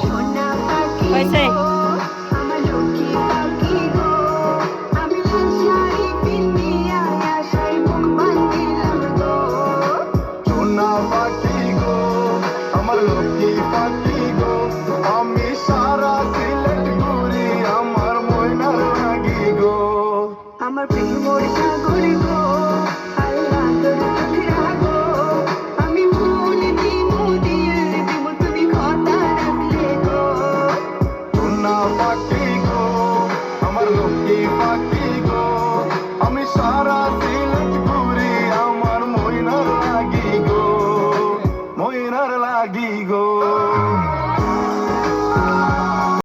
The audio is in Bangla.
হয়েছে। সোনা পাখি গো আমার লক্ষ্মী পাখি গো আমি সারা সিলেট ঘুরি আমার ময়নার লাগি গো আমার প্রেমর সাগর গো আল্লাহ তোর চোখে রাখো আমি মন দিমু দিয়ে দিমু তুমি কথা রাখলে গো সোনা পাখি গো আমার লক্ষ্মী পাখি